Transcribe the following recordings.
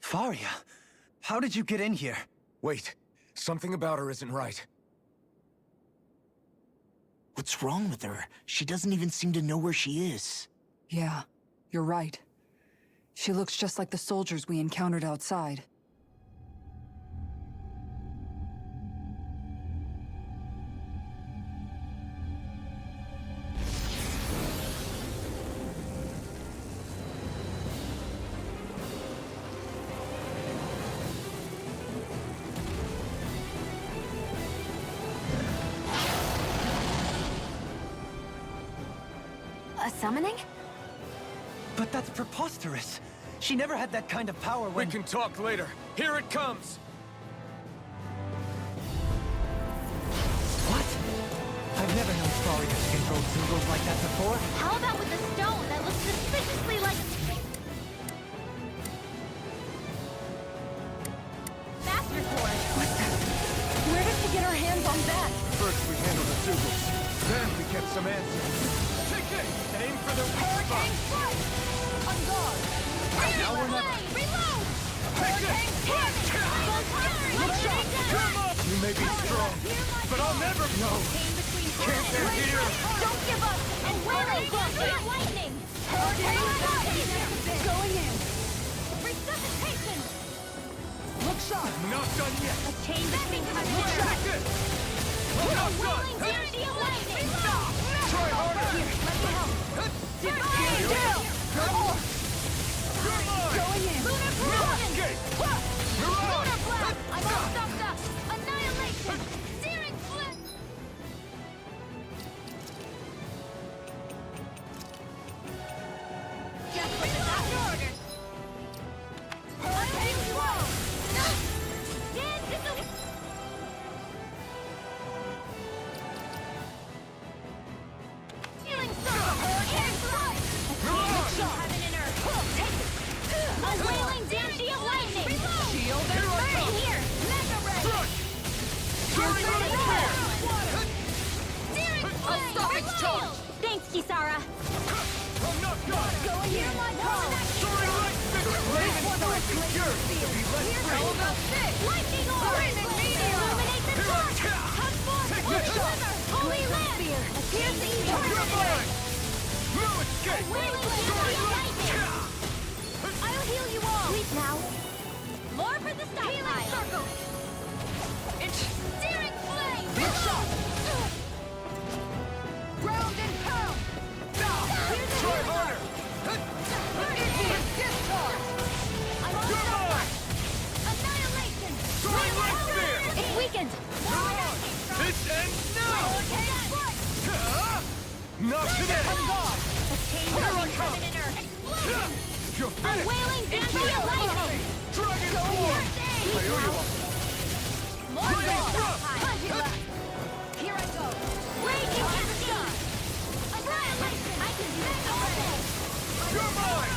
Faria, how did you get in here? Wait, something about her isn't right. What's wrong with her? She doesn't even seem to know where she is. Yeah, you're right. She looks just like the soldiers we encountered outside. A summoning? But that's preposterous. She never had that kind of power when— We can talk later. Here it comes! What? I've never known Faria to control symbols like that before. How about with the stone that looks suspiciously like... Master Sword! What the? Where did she get her hands on that? First we handled the Zugals. Then we get some answers. Take it! Aim for the weak spot! Strike! On guard! Now we're not... Reload! Take it! Come up! You may be strong, but I'll never know! Can't end here! Don't give up! And wailing lightning! Going in. Resuscitation! Look sharp. Not done yet! A chain between countries! Take it! I'm not done! Wailing energy of lightning! Try harder! Let me help! Divine Down! You're mine! Going in. Lunar Corruption! Escape! Lunar Blast! I'm all stuffed up! Annihilation! Searing Flip! Just what the doctor ordered! Hurricane Swirl! Dance in the... Healing Circle! Air Strike! Heaven and Earth! Take it! A wailing Dandy of Lightning! Shield and Burn here! Mega Ray! Searing Ray Spear! Searing I'll Flame! stop its charge. Thanks, Kisara! I'm not done! Going here! My call! Soaring Light Figure! Raven Strike secured! To be less free! about this? Lightning Orb! Illuminate the dark! Come forth! Take Will this! deliver! Holy Land! A piercing You're tornado! mine! No escape! Wailing Dandy of Lightning! I'll heal you all! Sleep now! More for the stockpile! Healing Circle! Searing Flame! Ground and pound. Try harder! Discharge. I'm on You're mine! Annihilation! Soaring Light Spear! It's weakened! This ends now! Not today! A chain Here I between come! heaven and earth! You're finished! Wailing Dandy of Lightning! Dragon Form! I owe you one! More Lightning for the Thrust! stockpile! Here I go! Raging Cascade! Annihilation! I can do this all day! You're mine!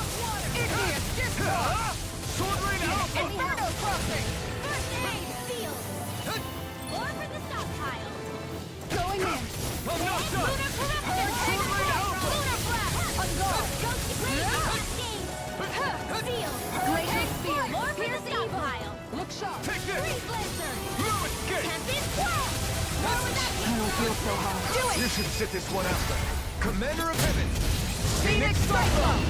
Igneous discharge. Sword Rain Alpha! Inferno crossing. First aid field! More for the stockpile! Going in. I'm not done! Lunar Corruption! Sword Rain Alpha! Lunar Blast! On guard. Ghosty Raging Cascade! Field! Glacial spear. More for the stockpile! Look sharp. Take this! Freeze Blizzard! No escape! Tempest Swirl! More with that I don't feel so hot. Do it! You should sit this one out then. Commander of Heaven! Phoenix Cyclone.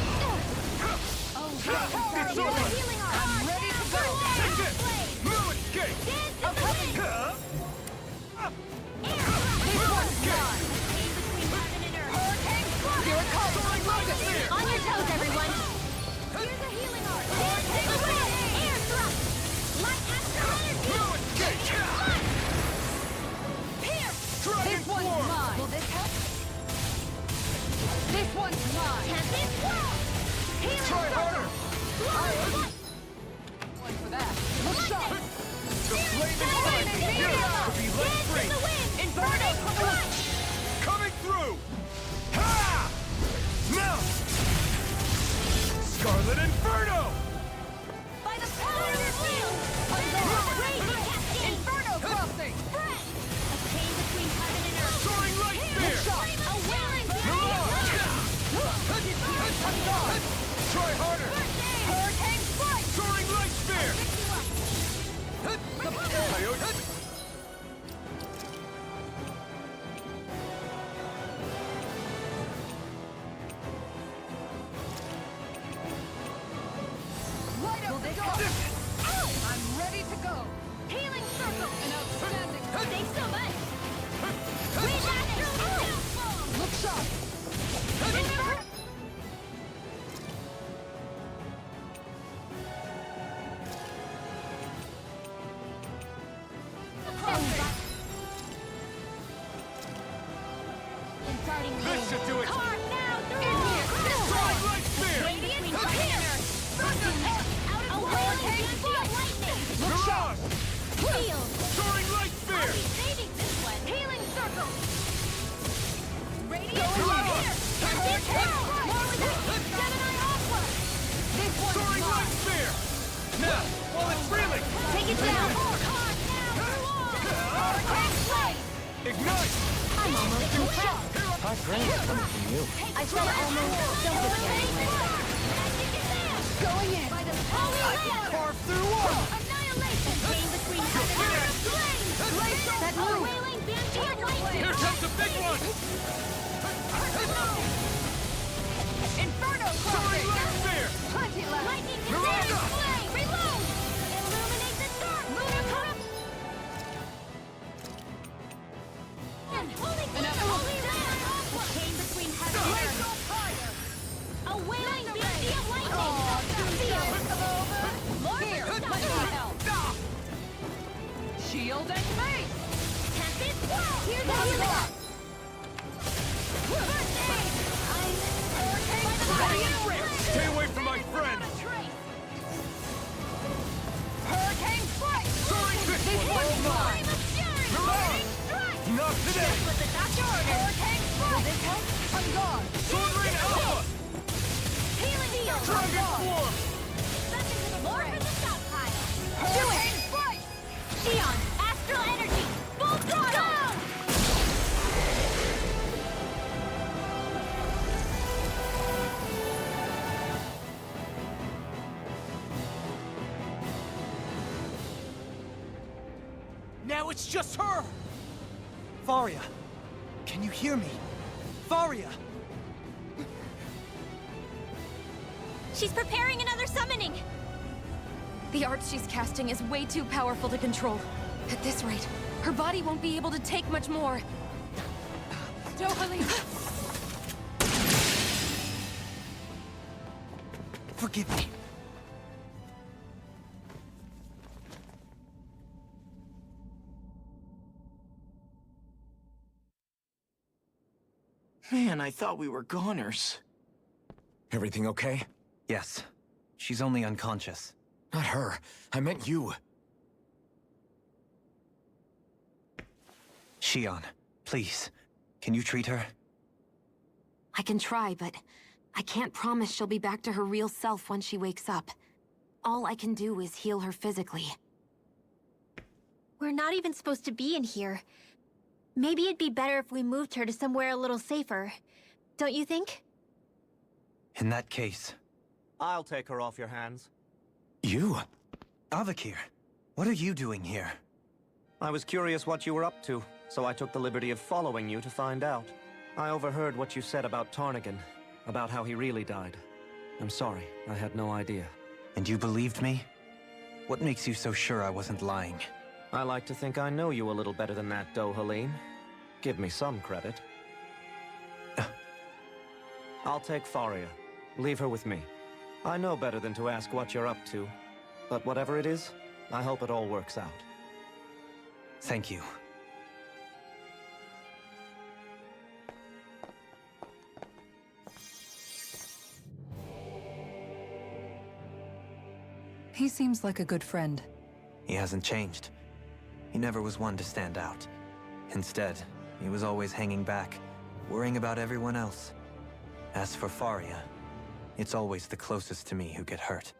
It's You're over! healing our hearts! ready to go. Take this! No escape! Dance in the wind! Air thrust! No escape! Chain between heaven and earth! Hurricane Squad. Here it comes. On your toes, everyone! Here's a healing art! Dance in the wind! Air thrust! Light astral energy! No escape! Dragon This one's Form! mine. Will this help? This one's mine. Tempest Swirl! Healing Try circle! harder! Glowing One for that. Look sharp. The flaming light Meteor! to be let Dance in free! the wind! Inferno Crush! Coming through! Ha! Now! Scarlet Inferno! By the power of your field! Raging Cascade! Inferno crossing. Breath! A chain between heaven and earth! Soaring Light Spear! A wailing Mirage! Dandy of Lightning! Try harder! Hurricane Squad. should do it! Carve now through! Stride light spear! Radiant here! Out of wailing field lightning! Mirage! Heal! Soaring light I'll spear! be saving this one! Healing circle! Radiant Mirage! here! Tempest hell! More with that! Gemini Aqua! This one's Soaring light mine! spear! Now, while it's reeling! Take it down! Carve now through all! Hurricane Blade! Ignite! I'm almost impressed! High praise coming from you. I said almost. Don't get carried away. Magic is there! Going in! By the holy land! Carve through wall! Annihilation! Chain between heaven and earth! Flame! That move! Wailing Banshee of lightning! Here comes a big one! Inferno Soaring Cluster! light spear! Plenty left! Lightning is Mirage! there! Flame! Reload! Illuminate the dark! Lunar cup! Holy holy land! The chain between heaven and earth! A wailing Banshee of lightning! Here! Let me help! Shield and face! Tempest! Here's the healing! First aid! Stay away from my friend! Hurricane strike! Soaring this one! All mine! Mirage! Not today! With the doctor order! Hurricane strike! Will this help? I'm gone! Sword Rain Alpha! Healing field! Dragon Form! More for the stockpile! Hurricane strike! Xion! Astral energy! Full throttle! Now it's just her! Faria, can you hear me? Faria! She's preparing another summoning! The art she's casting is way too powerful to control. At this rate, her body won't be able to take much more. Dohalim! Forgive me. Man, I thought we were goners. Everything okay? Yes. She's only unconscious. Not her. I meant you. Xion, please. Can you treat her? I can try, but I can't promise she'll be back to her real self when she wakes up. All I can do is heal her physically. We're not even supposed to be in here. Maybe it'd be better if we moved her to somewhere a little safer. Don't you think? In that case, I'll take her off your hands. You? Avakir, what are you doing here? I was curious what you were up to, so I took the liberty of following you to find out. I overheard what you said about Tarnagin, about how he really died. I'm sorry, I had no idea. And you believed me? What makes you so sure I wasn't lying? I like to think I know you a little better than that, Dohalim. Give me some credit. I'll take Faria. Leave her with me. I know better than to ask what you're up to. But whatever it is, I hope it all works out. Thank you. He seems like a good friend. He hasn't changed. He never was one to stand out. Instead, he was always hanging back, worrying about everyone else. As for Faria, it's always the closest to me who get hurt.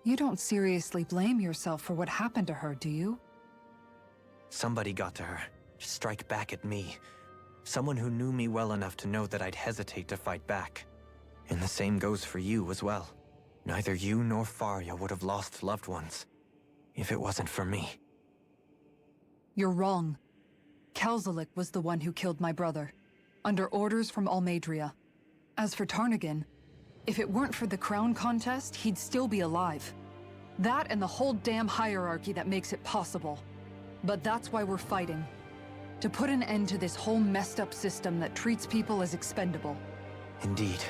You don't seriously blame yourself for what happened to her, do you? Somebody got to her, to strike back at me. Someone who knew me well enough to know that I'd hesitate to fight back. And the same goes for you as well. Neither you nor Faria would have lost loved ones, if it wasn't for me. You're wrong. Kalzalik was the one who killed my brother, under orders from Almeidria. As for Tarnagin, if it weren't for the crown contest, he'd still be alive. That and the whole damn hierarchy that makes it possible. But that's why we're fighting. To put an end to this whole messed up system that treats people as expendable. Indeed.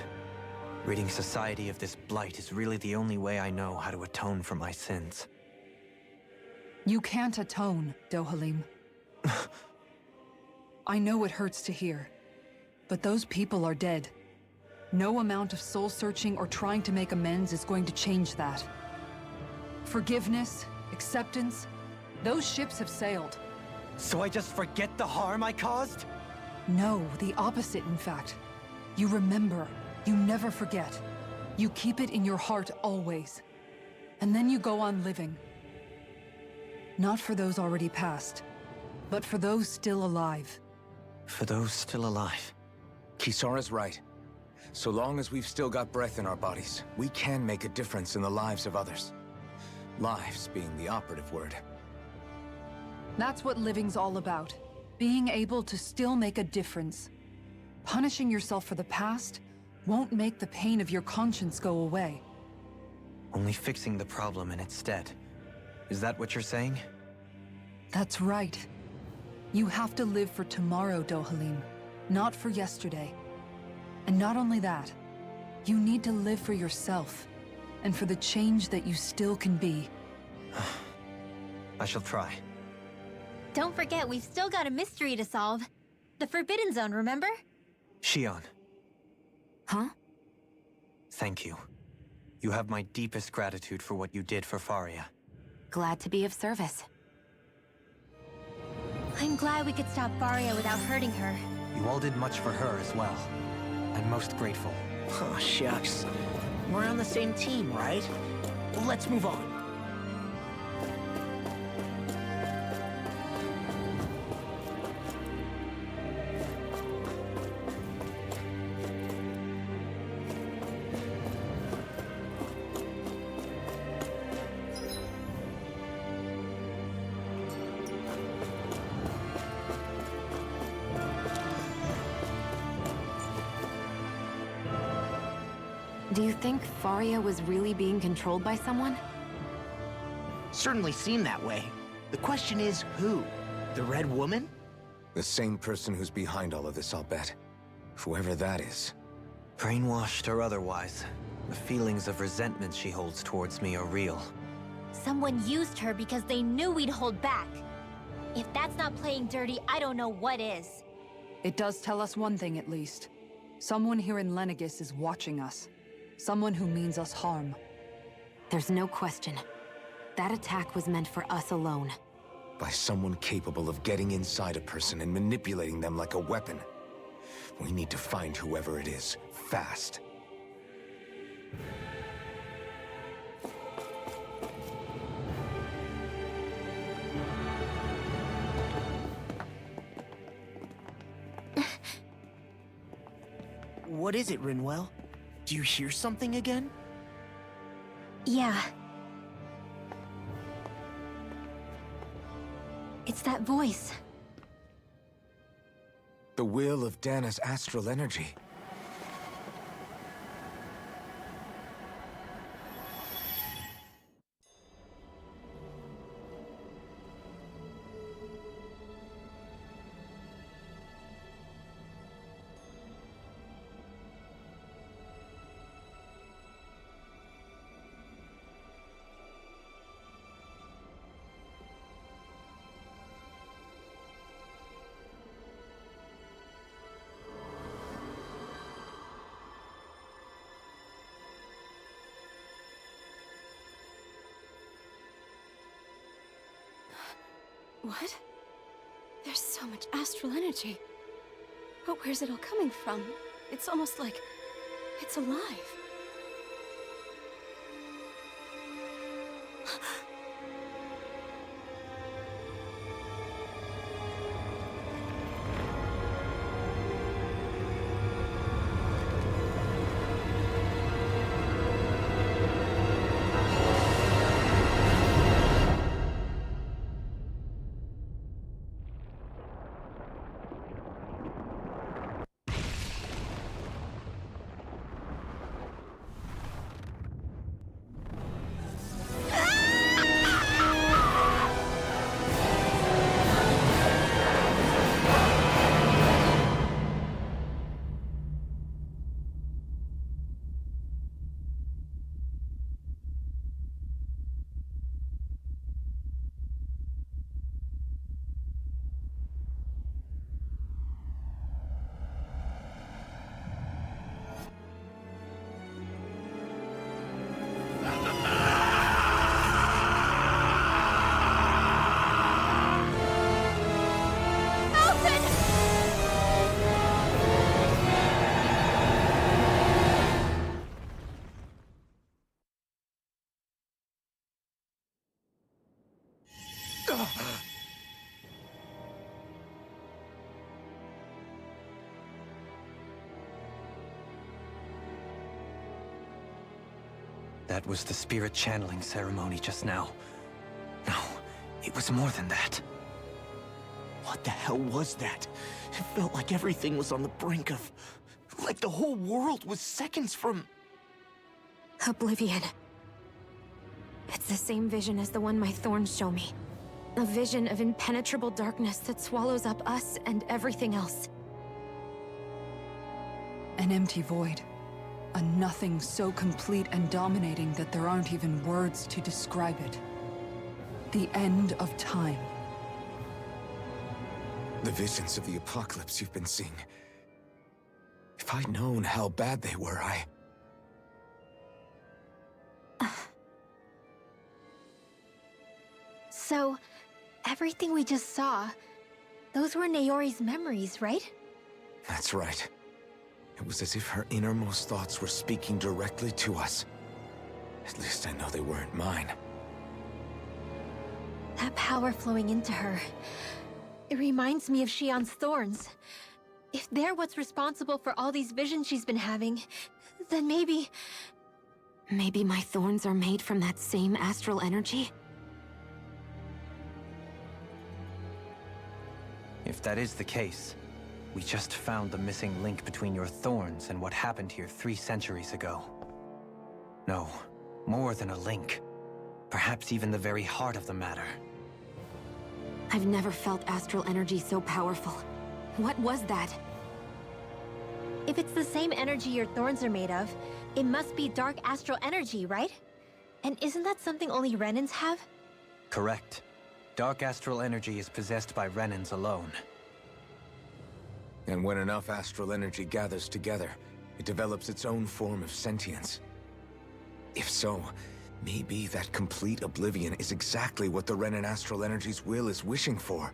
Ridding society of this blight is really the only way I know how to atone for my sins. You can't atone, Dohalim. I know it hurts to hear, but those people are dead. No amount of soul-searching or trying to make amends is going to change that. Forgiveness, acceptance, those ships have sailed. So I just forget the harm I caused? No, the opposite, in fact. You remember. You never forget. You keep it in your heart always. And then you go on living. Not for those already past, but for those still alive. For those still alive. Kisara's right. So long as we've still got breath in our bodies, we can make a difference in the lives of others. Lives being the operative word. That's what living's all about. Being able to still make a difference. Punishing yourself for the past won't make the pain of your conscience go away. Only fixing the problem in its stead. Is that what you're saying? That's right. You have to live for tomorrow, Dohalim, not for yesterday. And not only that, you need to live for yourself, and for the change that you still can be. I shall try. Don't forget, we've still got a mystery to solve. The Forbidden Zone, remember? Shion, Huh? thank you. You have my deepest gratitude for what you did for Faria. Glad to be of service. I'm glad we could stop Faria without hurting her. You all did much for her as well. I'm most grateful. Oh, shucks. We're on the same team, right? Let's move on. Do you think Faria was really being controlled by someone? Certainly seemed that way. The question is, who? The Red Woman? The same person who's behind all of this, I'll bet. Whoever that is. Brainwashed or otherwise, the feelings of resentment she holds towards me are real. Someone used her because they knew we'd hold back. If that's not playing dirty, I don't know what is. It does tell us one thing at least. Someone here in Lenegis is watching us. Someone who means us harm. There's no question. That attack was meant for us alone. By someone capable of getting inside a person and manipulating them like a weapon. We need to find whoever it is, fast. What is it, Rinwell? Do you hear something again? Yeah. It's that voice. The will of Dana's astral energy. What? There's so much astral energy. But where's it all coming from? It's almost like it's alive. That was the spirit channeling ceremony just now. No, it was more than that. What the hell was that? It felt like everything was on the brink of... like the whole world was seconds from... Oblivion. It's the same vision as the one my thorns show me. A vision of impenetrable darkness that swallows up us and everything else. An empty void. A nothing so complete and dominating that there aren't even words to describe it. The end of time. The visions of the apocalypse you've been seeing. If I'd known how bad they were, So, everything we just saw, those were Naori's memories, right? That's right. It was as if her innermost thoughts were speaking directly to us. At least I know they weren't mine. That power flowing into her. It reminds me of Shionne's thorns. If they're what's responsible for all these visions she's been having, then maybe... Maybe my thorns are made from that same astral energy? If that is the case, we just found the missing link between your thorns and what happened here 3 centuries ago. No, more than a link. Perhaps even the very heart of the matter. I've never felt astral energy so powerful. What was that? If it's the same energy your thorns are made of, it must be dark astral energy, right? And isn't that something only Renans have? Correct. Dark astral energy is possessed by Renans alone. And when enough astral energy gathers together, it develops its own form of sentience. If so, maybe that complete oblivion is exactly what the Renan astral energy's will is wishing for.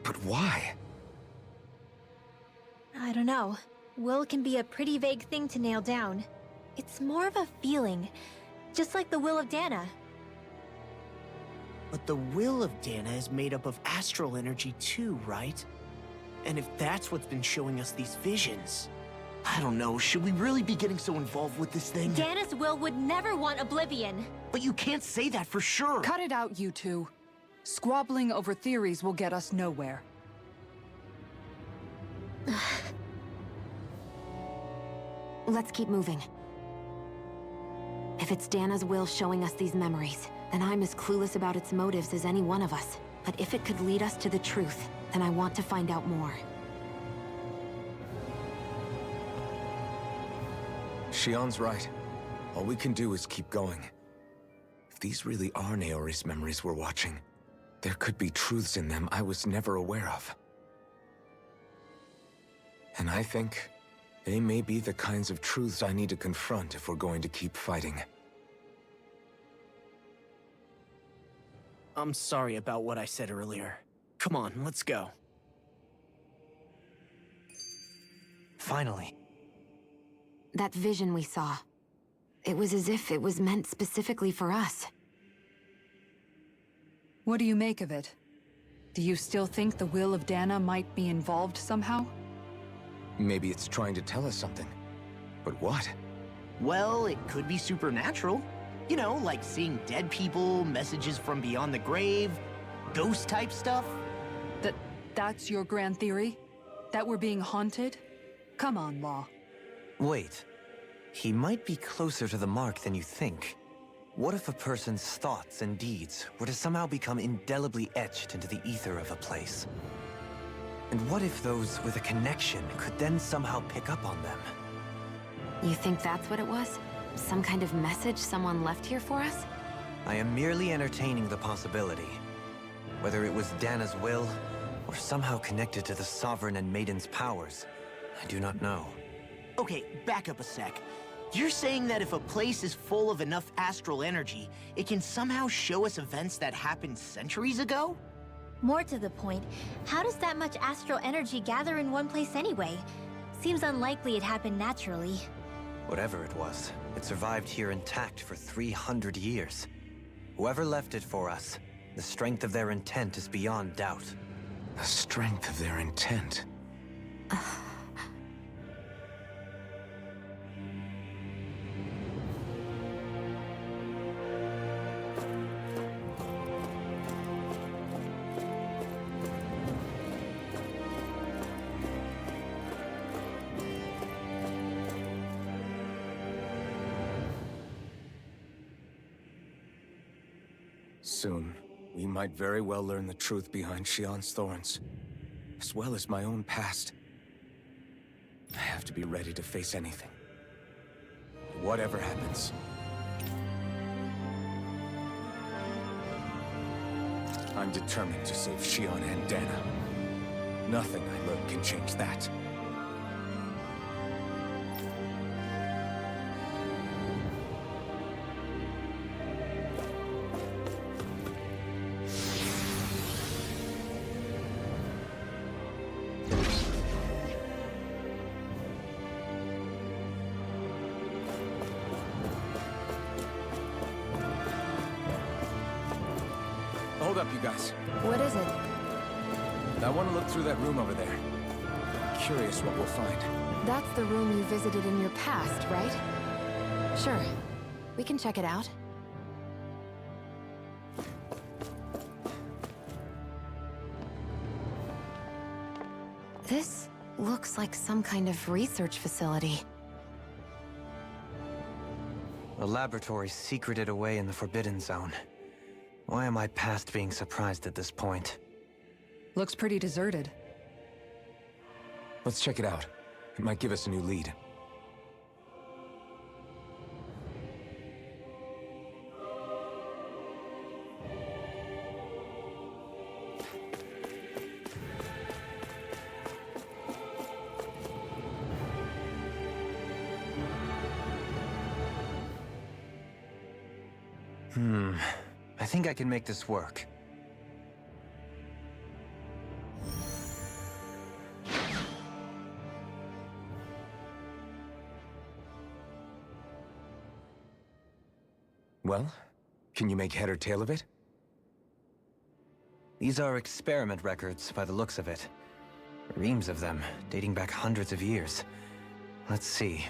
But why? I don't know. Will can be a pretty vague thing to nail down. It's more of a feeling, just like the will of Dana. But the will of Dana is made up of astral energy too, right? And if that's what's been showing us these visions... I don't know, should we really be getting so involved with this thing? Dana's will would never want Oblivion. But you can't say that for sure! Cut it out, you two. Squabbling over theories will get us nowhere. Let's keep moving. If it's Dana's will showing us these memories, then I'm as clueless about its motives as any one of us. But if it could lead us to the truth, then I want to find out more. Shionne's right. All we can do is keep going. If these really are Naori's memories we're watching, there could be truths in them I was never aware of. And I think they may be the kinds of truths I need to confront if we're going to keep fighting. I'm sorry about what I said earlier. Come on, let's go. Finally. That vision we saw. It was as if it was meant specifically for us. What do you make of it? Do you still think the will of Dana might be involved somehow? Maybe it's trying to tell us something. But what? Well, it could be supernatural. You know, like seeing dead people, messages from beyond the grave, ghost-type stuff. That's your grand theory? That we're being haunted? Come on, Law. Wait. He might be closer to the mark than you think. What if a person's thoughts and deeds were to somehow become indelibly etched into the ether of a place? And what if those with a connection could then somehow pick up on them? You think that's what it was? Some kind of message someone left here for us? I am merely entertaining the possibility. Whether it was Dana's will, or somehow connected to the Sovereign and Maiden's powers, I do not know. Okay, back up a sec. You're saying that if a place is full of enough astral energy, it can somehow show us events that happened centuries ago? More to the point, how does that much astral energy gather in one place anyway? Seems unlikely it happened naturally. Whatever it was, it survived here intact for 300 years. Whoever left it for us, the strength of their intent is beyond doubt. The strength of their intent. Soon, we might very well learn the truth behind Shion's thorns, as well as my own past. I have to be ready to face anything. Whatever happens. I'm determined to save Shion and Dana. Nothing I learn can change that. Hold up, you guys. What is it? I want to look through that room over there. Curious what we'll find. That's the room you visited in your past, right? Sure. We can check it out. This looks like some kind of research facility. A laboratory secreted away in the Forbidden Zone. Why am I past being surprised at this point? Looks pretty deserted. Let's check it out. It might give us a new lead. I think I can make this work. Well, can you make head or tail of it? These are experiment records by the looks of it. Reams of them, dating back hundreds of years. Let's see.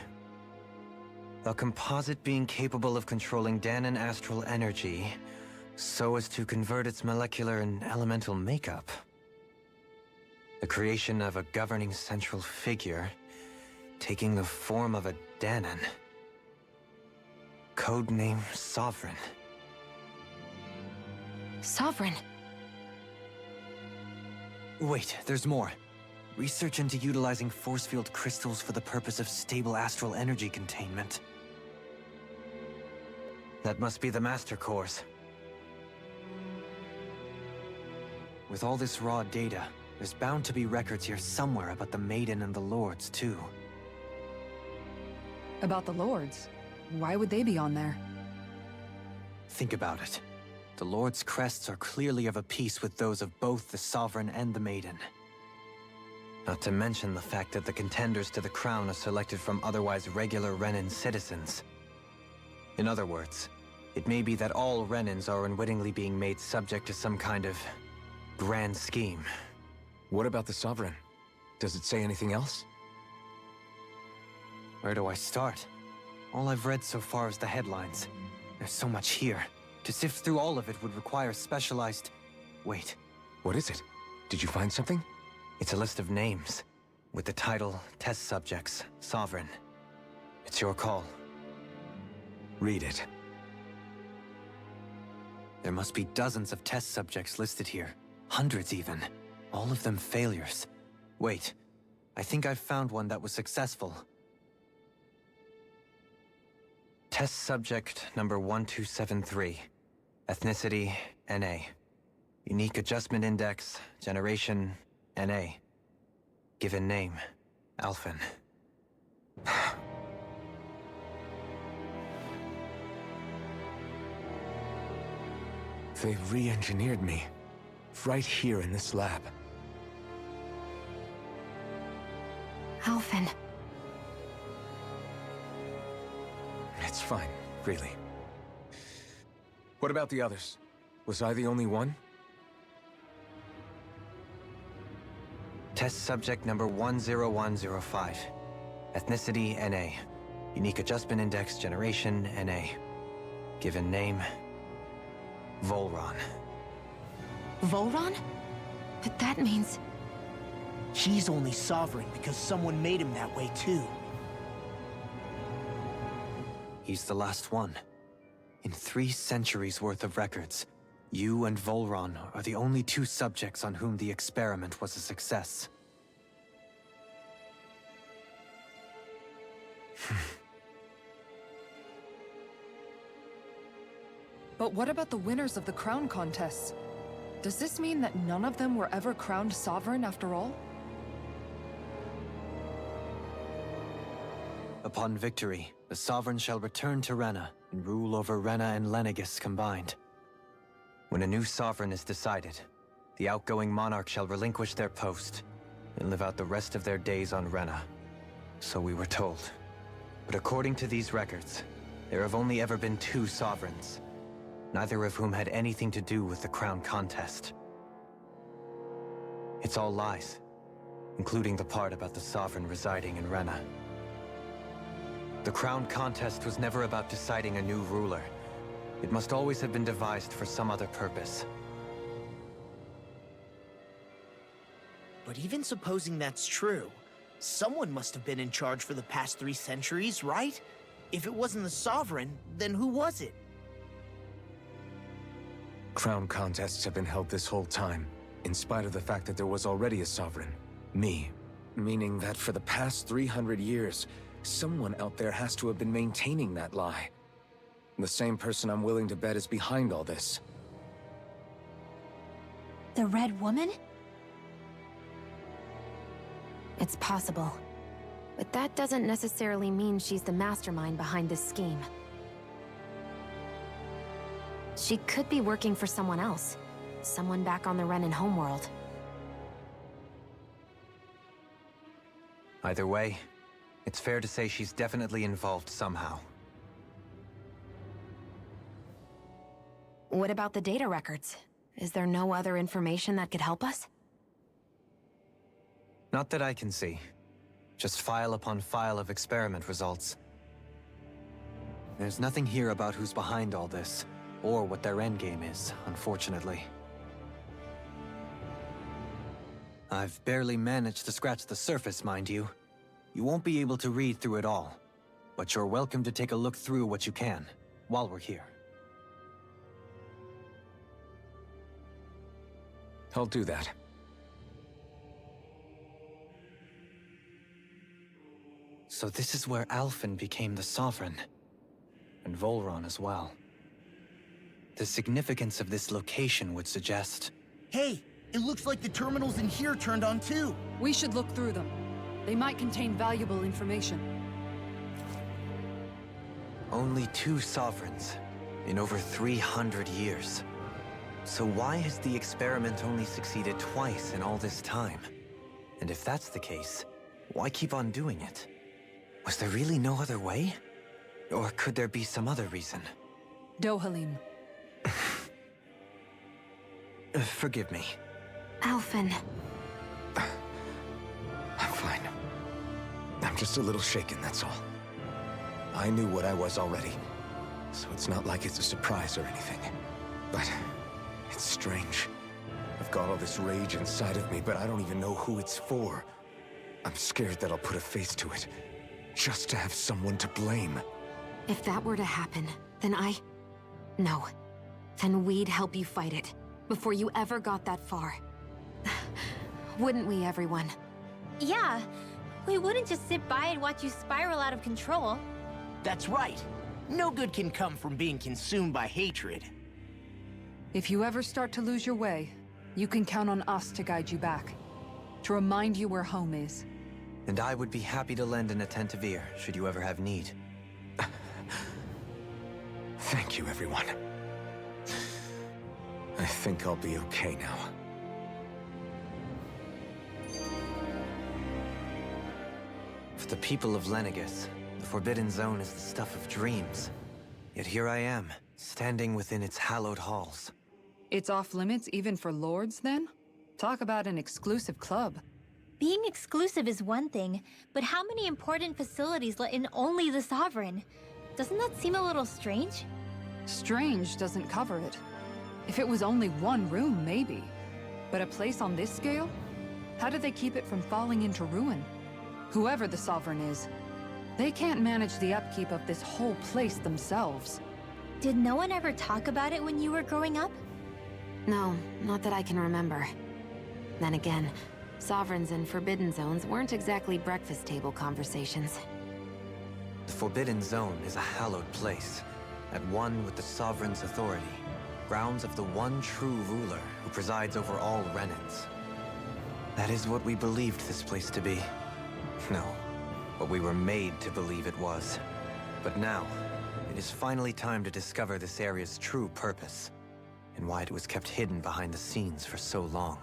A composite being capable of controlling Dahnan astral energy so as to convert its molecular and elemental makeup. The creation of a governing central figure, taking the form of a Dahnan. Codename Sovereign. Sovereign. Wait, there's more. Research into utilizing force field crystals for the purpose of stable astral energy containment. That must be the Master Cores. With all this raw data, there's bound to be records here somewhere about the Maiden and the Lords, too. About the Lords? Why would they be on there? Think about it. The Lord's crests are clearly of a piece with those of both the Sovereign and the Maiden. Not to mention the fact that the contenders to the crown are selected from otherwise regular Renan citizens. In other words, it may be that all Renans are unwittingly being made subject to some kind of grand scheme. What about the Sovereign? Does it say anything else? Where do I start? All I've read so far is the headlines. There's so much here. To sift through all of it would require specialized... Wait. What is it? Did you find something? It's a list of names, with the title, Test Subjects, Sovereign. It's your call. Read it. There must be dozens of test subjects listed here. Hundreds even. All of them failures. Wait, I think I've found one that was successful. Test subject number 1273. Ethnicity, NA. Unique Adjustment Index, Generation, NA. Given name, Alphen. They re-engineered me. Right here in this lab. Alphen. It's fine, really. What about the others? Was I the only one? Test subject number 10105. Ethnicity, NA. Unique Adjustment Index, Generation, NA. Given name, Volron. Volron? But that means... He's only sovereign because someone made him that way too. He's the last one. In 3 centuries worth of records, You and Volron are the only two subjects on whom the experiment was a success. But what about the winners of the crown contests? Does this mean that none of them were ever crowned sovereign after all? Upon victory, the Sovereign shall return to Rena and rule over Rena and Lenegis combined. When a new Sovereign is decided, the outgoing monarch shall relinquish their post and live out the rest of their days on Rena. So we were told. But according to these records, there have only ever been two Sovereigns, neither of whom had anything to do with the crown contest. It's all lies, including the part about the Sovereign residing in Rena. The crown contest was never about deciding a new ruler. It must always have been devised for some other purpose. But even supposing that's true, someone must have been in charge for the past 3 centuries, right? If it wasn't the Sovereign, then who was it? Crown contests have been held this whole time, in spite of the fact that there was already a Sovereign. Me. Meaning that for the past 300 years, someone out there has to have been maintaining that lie. The same person I'm willing to bet is behind all this. The Red Woman? It's possible. But that doesn't necessarily mean she's the mastermind behind this scheme. She could be working for someone else. Someone back on the Renan homeworld. Either way, it's fair to say she's definitely involved somehow. What about the data records? Is there no other information that could help us? Not that I can see. Just file upon file of experiment results. There's nothing here about who's behind all this, or what their endgame is, unfortunately. I've barely managed to scratch the surface, mind you. You won't be able to read through it all, but you're welcome to take a look through what you can, while we're here. I'll do that. So this is where Alphen became the Sovereign, and Volron as well. The significance of this location would suggest... Hey, it looks like the terminals in here turned on too. We should look through them. They might contain valuable information. Only 2 Sovereigns in over 300 years. So why has the experiment only succeeded twice in all this time? And if that's the case, why keep on doing it? Was there really no other way? Or could there be some other reason? Dohalim. Forgive me. Alphen. I'm fine. I'm just a little shaken, that's all. I knew what I was already, so it's not like it's a surprise or anything. But it's strange. I've got all this rage inside of me, but I don't even know who it's for. I'm scared that I'll put a face to it, just to have someone to blame. If that were to happen, then No. Then we'd help you fight it, before you ever got that far. Wouldn't we, everyone? Yeah, we wouldn't just sit by and watch you spiral out of control. That's right. No good can come from being consumed by hatred. If you ever start to lose your way, you can count on us to guide you back. To remind you where home is. And I would be happy to lend an attentive ear, should you ever have need. Thank you, everyone. I think I'll be okay now. For the people of Lenegis, the Forbidden Zone is the stuff of dreams. Yet here I am, standing within its hallowed halls. It's off limits even for lords, then? Talk about an exclusive club. Being exclusive is one thing, but how many important facilities let in only the Sovereign? Doesn't that seem a little strange? Strange doesn't cover it. If it was only one room, maybe. But a place on this scale? How do they keep it from falling into ruin? Whoever the Sovereign is, they can't manage the upkeep of this whole place themselves. Did no one ever talk about it when you were growing up? No, not that I can remember. Then again, Sovereigns and Forbidden Zones weren't exactly breakfast table conversations. The Forbidden Zone is a hallowed place, at one with the Sovereign's authority, grounds of the one true ruler who presides over all Renans. That is what we believed this place to be. No, what we were made to believe it was. But now, it is finally time to discover this area's true purpose, and why it was kept hidden behind the scenes for so long.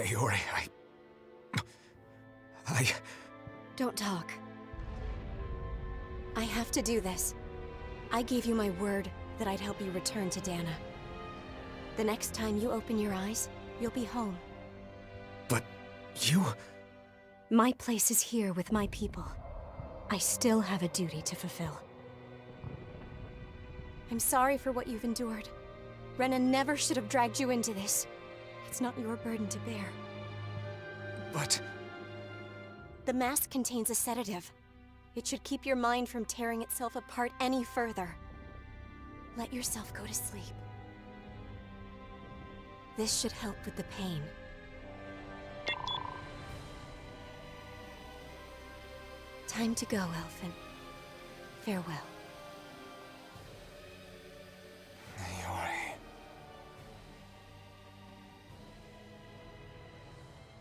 Naori, I... Don't talk. I have to do this. I gave you my word that I'd help you return to Dana. The next time you open your eyes, you'll be home. But you... My place is here with my people. I still have a duty to fulfill. I'm sorry for what you've endured. Renan never should have dragged you into this. It's not your burden to bear. But... The mask contains a sedative. It should keep your mind from tearing itself apart any further. Let yourself go to sleep. This should help with the pain. Time to go, Elfin. Farewell. Naori...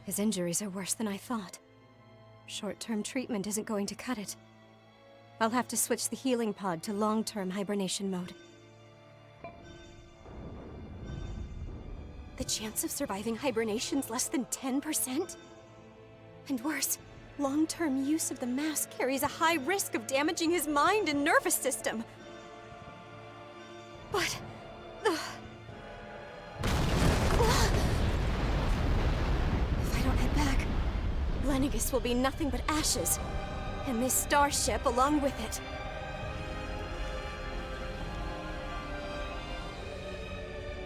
His injuries are worse than I thought. Short-term treatment isn't going to cut it. I'll have to switch the healing pod to long-term hibernation mode. The chance of surviving hibernation's less than 10%? And worse, long-term use of the mask carries a high risk of damaging his mind and nervous system. But... If I don't head back, Lenegis will be nothing but ashes, and this starship along with it.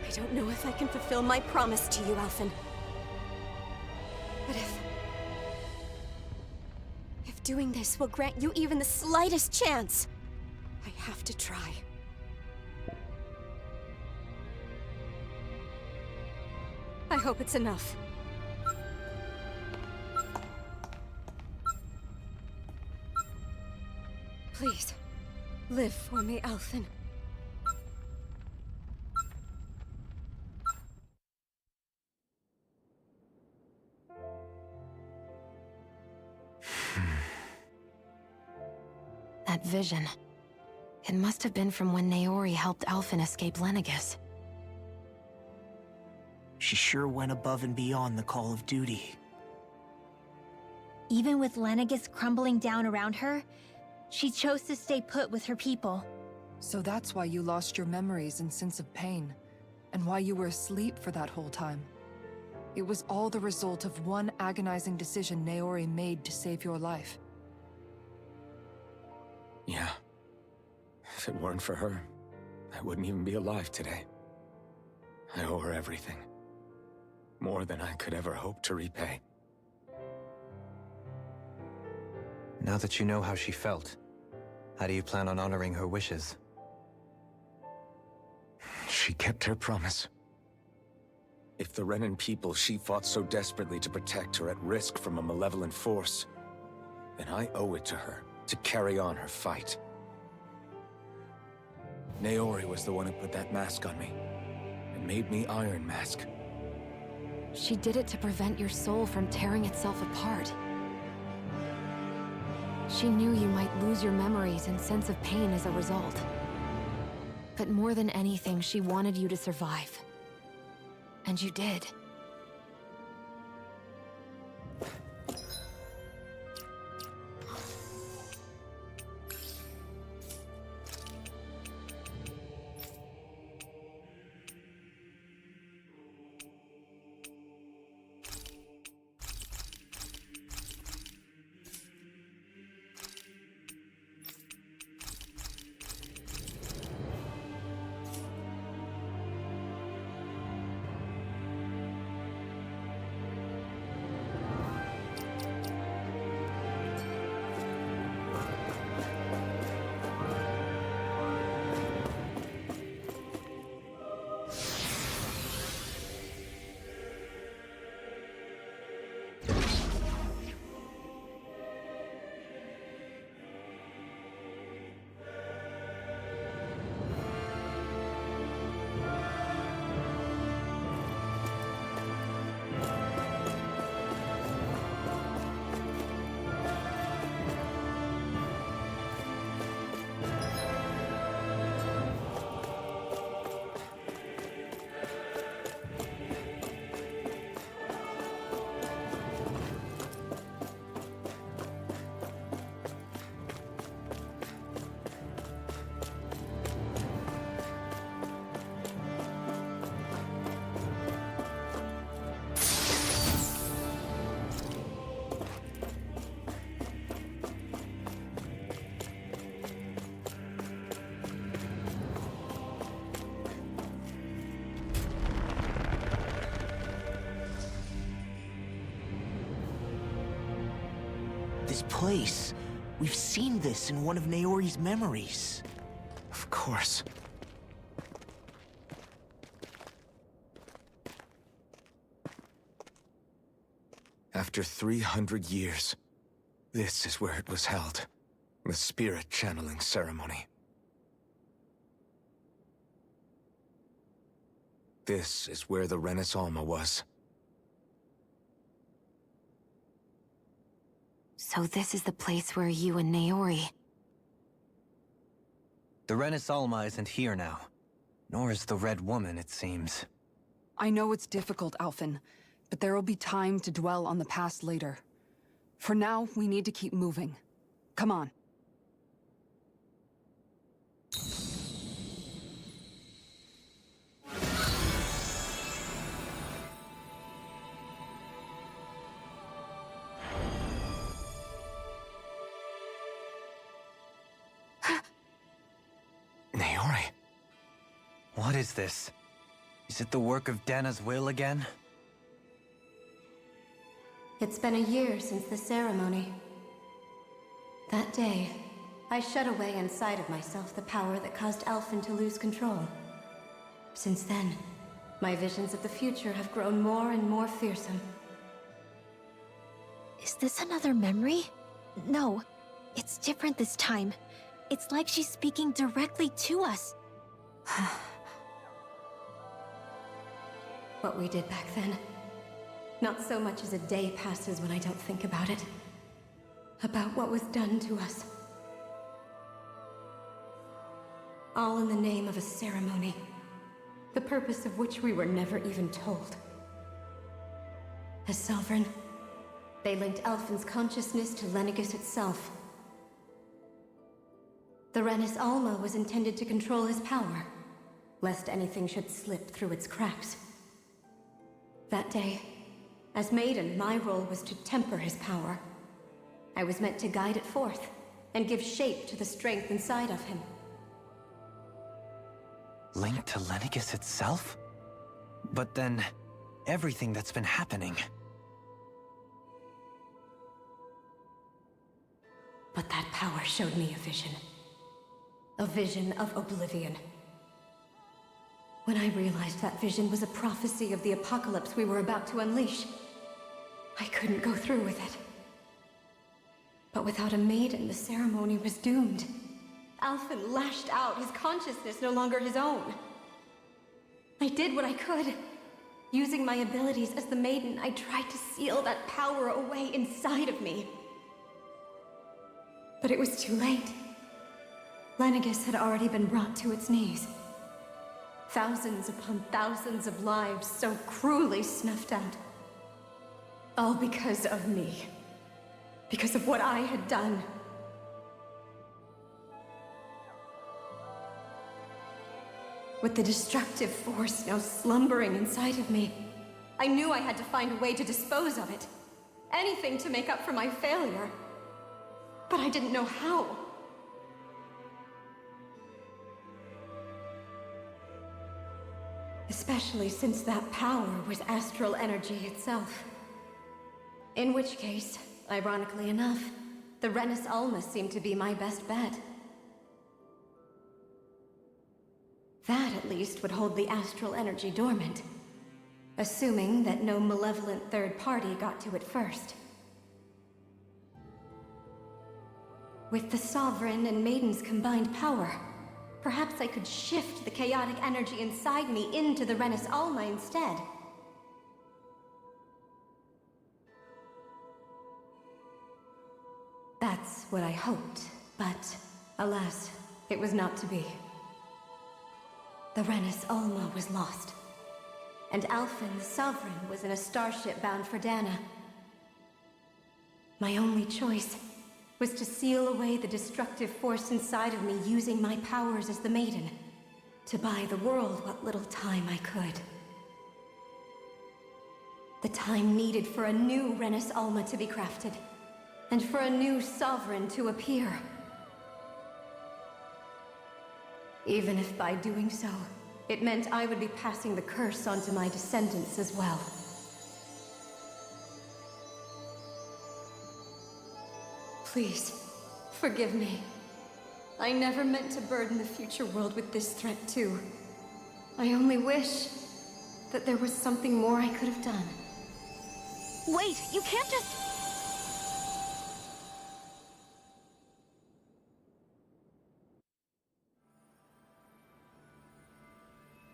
I don't know if I can fulfill my promise to you, Alphen. But if doing this will grant you even the slightest chance, I have to try. I hope it's enough. Please, live for me, Alphen. That vision. It must have been from when Naori helped Alphen escape Lenegis. She sure went above and beyond the call of duty. Even with Lenegis crumbling down around her, she chose to stay put with her people. So that's why you lost your memories and sense of pain, and why you were asleep for that whole time. It was all the result of one agonizing decision Naori made to save your life. Yeah. If it weren't for her, I wouldn't even be alive today. I owe her everything. More than I could ever hope to repay. Now that you know how she felt, how do you plan on honoring her wishes? She kept her promise. If the Renan people she fought so desperately to protect are at risk from a malevolent force, then I owe it to her to carry on her fight. Naori was the one who put that mask on me, and made me Iron Mask. She did it to prevent your soul from tearing itself apart. She knew you might lose your memories and sense of pain as a result. But more than anything, she wanted you to survive. And you did. This place. We've seen this in one of Naori's memories. Of course. After 300 years, this is where it was held. The spirit channeling ceremony. This is where the Renis Alma was. So this is the place where you and Naori... The Renis Alma isn't here now. Nor is the Red Woman, it seems. I know it's difficult, Alphen, but there will be time to dwell on the past later. For now, we need to keep moving. Come on. Naori. What is this? Is it the work of Dana's will again? It's been a year since the ceremony. That day, I shut away inside of myself the power that caused Alphen to lose control. Since then, my visions of the future have grown more and more fearsome. Is this another memory? No, it's different this time. It's like she's speaking directly to us. What we did back then. Not so much as a day passes when I don't think about it. About what was done to us. All in the name of a ceremony. The purpose of which we were never even told. As Sovereign, they linked Alphen's consciousness to Lenegis itself. The Renis Alma was intended to control his power, lest anything should slip through its cracks. That day, as Maiden, my role was to temper his power. I was meant to guide it forth, and give shape to the strength inside of him. Linked to Lenegis itself? But then, everything that's been happening... But that power showed me a vision. A vision of oblivion. When I realized that vision was a prophecy of the apocalypse we were about to unleash, I couldn't go through with it. But without a maiden, the ceremony was doomed. Alphen lashed out, his consciousness no longer his own. I did what I could. Using my abilities as the maiden, I tried to seal that power away inside of me. But it was too late. Lenegis had already been brought to its knees. Thousands upon thousands of lives so cruelly snuffed out. All because of me. Because of what I had done. With the destructive force now slumbering inside of me, I knew I had to find a way to dispose of it. Anything to make up for my failure. But I didn't know how. Especially since that power was astral energy itself. In which case, ironically enough, the Renis Alma seemed to be my best bet. That, at least, would hold the astral energy dormant. Assuming that no malevolent third party got to it first. With the Sovereign and Maiden's combined power, perhaps I could shift the chaotic energy inside me into the Renis Alma instead. That's what I hoped, but alas, it was not to be. The Renis Alma was lost, and Alphen, the Sovereign, was in a starship bound for Dana. My only choice was to seal away the destructive force inside of me using my powers as the Maiden, to buy the world what little time I could. The time needed for a new Renis Alma to be crafted, and for a new Sovereign to appear. Even if by doing so, it meant I would be passing the curse on to my descendants as well. Please, forgive me. I never meant to burden the future world with this threat too. I only wish that there was something more I could have done. Wait, you can't just...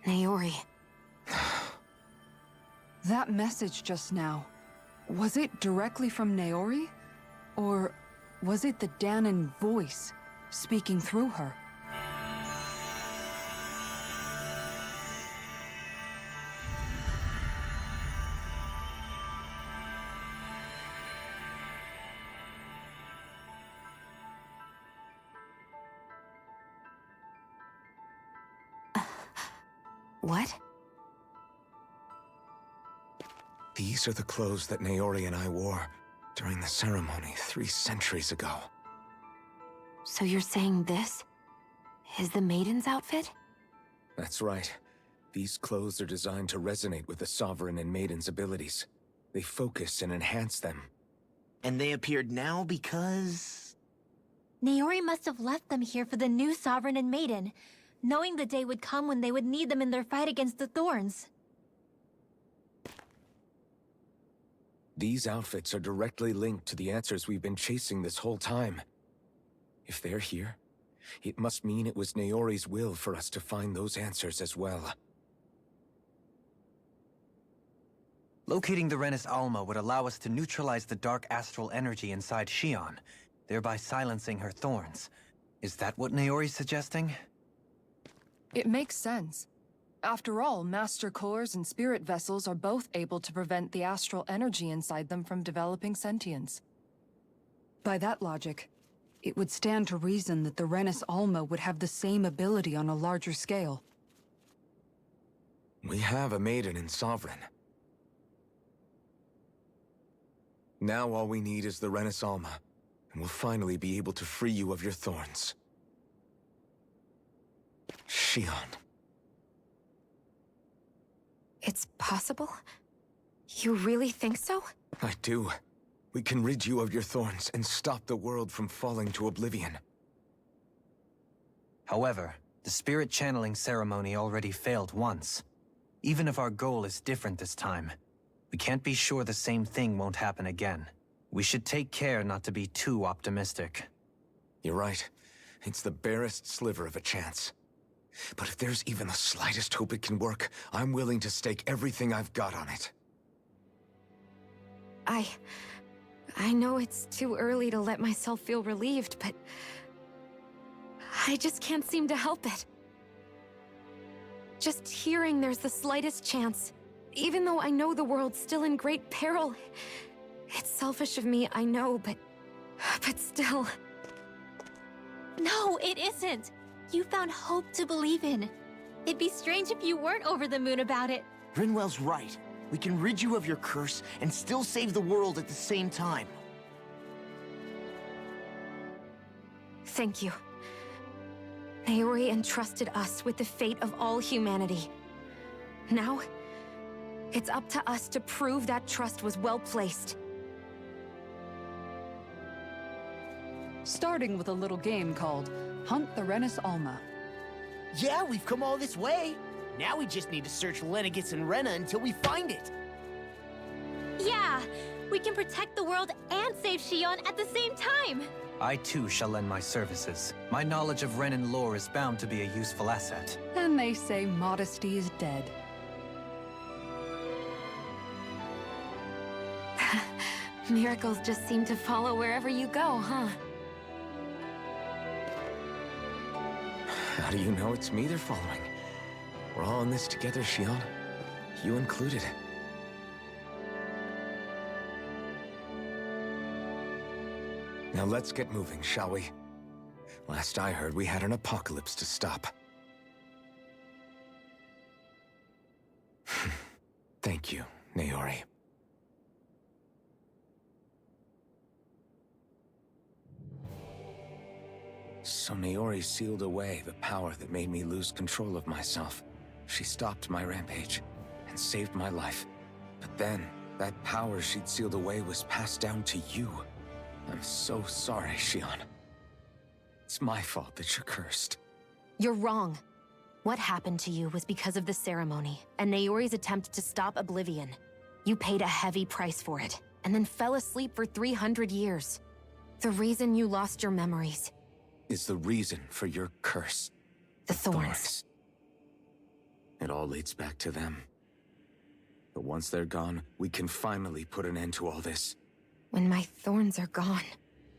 Naori. That message just now, was it directly from Naori? Or was it the Dahnan voice speaking through her? What? These are the clothes that Naori and I wore during the ceremony 3 centuries ago. So you're saying this is the Maiden's outfit? That's right. These clothes are designed to resonate with the Sovereign and Maiden's abilities. They focus and enhance them. And they appeared now because... Naori must have left them here for the new Sovereign and Maiden, knowing the day would come when they would need them in their fight against the Thorns. These outfits are directly linked to the answers we've been chasing this whole time. If they're here, it must mean it was Naori's will for us to find those answers as well. Locating the Renis Alma would allow us to neutralize the dark astral energy inside Shion, thereby silencing her thorns. Is that what Naori's suggesting? It makes sense. After all, Master Cores and Spirit Vessels are both able to prevent the astral energy inside them from developing sentience. By that logic, it would stand to reason that the Renis Alma would have the same ability on a larger scale. We have a Maiden and Sovereign. Now all we need is the Renis Alma, and we'll finally be able to free you of your thorns. Shion. It's possible? You really think so? I do. We can rid you of your thorns and stop the world from falling to oblivion. However, the spirit channeling ceremony already failed once. Even if our goal is different this time, we can't be sure the same thing won't happen again. We should take care not to be too optimistic. You're right. It's the barest sliver of a chance. But if there's even the slightest hope it can work, I'm willing to stake everything I've got on it. I know it's too early to let myself feel relieved, but... I just can't seem to help it. Just hearing there's the slightest chance, even though I know the world's still in great peril. It's selfish of me, I know, but still... No, it isn't! You found hope to believe in. It'd be strange if you weren't over the moon about it. Rinwell's right. We can rid you of your curse and still save the world at the same time. Thank you. Naori entrusted us with the fate of all humanity. Now, it's up to us to prove that trust was well placed. Starting with a little game called Hunt the Renis Alma. Yeah, we've come all this way. Now we just need to search Lenegis and Rena until we find it. Yeah! We can protect the world and save Shion at the same time! I too shall lend my services. My knowledge of Renan lore is bound to be a useful asset. And they say modesty is dead. Miracles just seem to follow wherever you go, huh? How do you know it's me they're following? We're all in this together, Shion. You included. Now let's get moving, shall we? Last I heard, we had an apocalypse to stop. Thank you, Naori. So Naori sealed away the power that made me lose control of myself. She stopped my rampage and saved my life. But then, that power she'd sealed away was passed down to you. I'm so sorry, Shion. It's my fault that you're cursed. You're wrong. What happened to you was because of the ceremony, and Naori's attempt to stop Oblivion. You paid a heavy price for it, and then fell asleep for 300 years. The reason you lost your memories. Is the reason for your curse. The thorns. It all leads back to them. But once they're gone, we can finally put an end to all this. When my thorns are gone,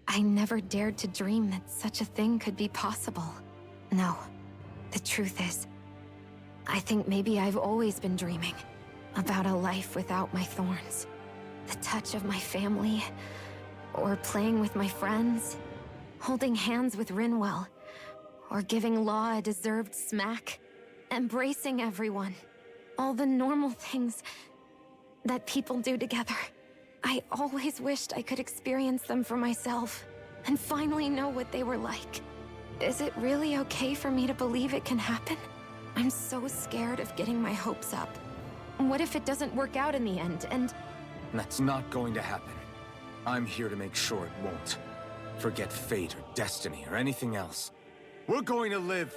I never dared to dream that such a thing could be possible. No, the truth is, I think maybe I've always been dreaming about a life without my thorns. The touch of my family, or playing with my friends, holding hands with Rinwell, or giving Law a deserved smack, embracing everyone. All the normal things that people do together. I always wished I could experience them for myself, and finally know what they were like. Is it really okay for me to believe it can happen? I'm so scared of getting my hopes up. What if it doesn't work out in the end, and... That's not going to happen. I'm here to make sure it won't. Forget fate or destiny or anything else. We're going to live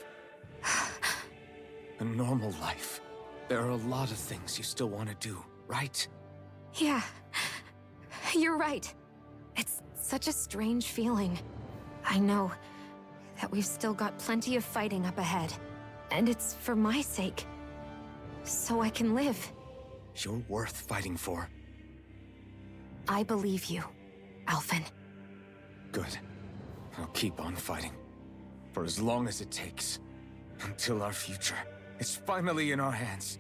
a normal life. There are a lot of things you still want to do, right? Yeah, you're right. It's such a strange feeling. I know that we've still got plenty of fighting up ahead. And it's for my sake. So I can live. You're worth fighting for. I believe you, Alphen. Good. I'll keep on fighting. For as long as it takes. Until our future is finally in our hands.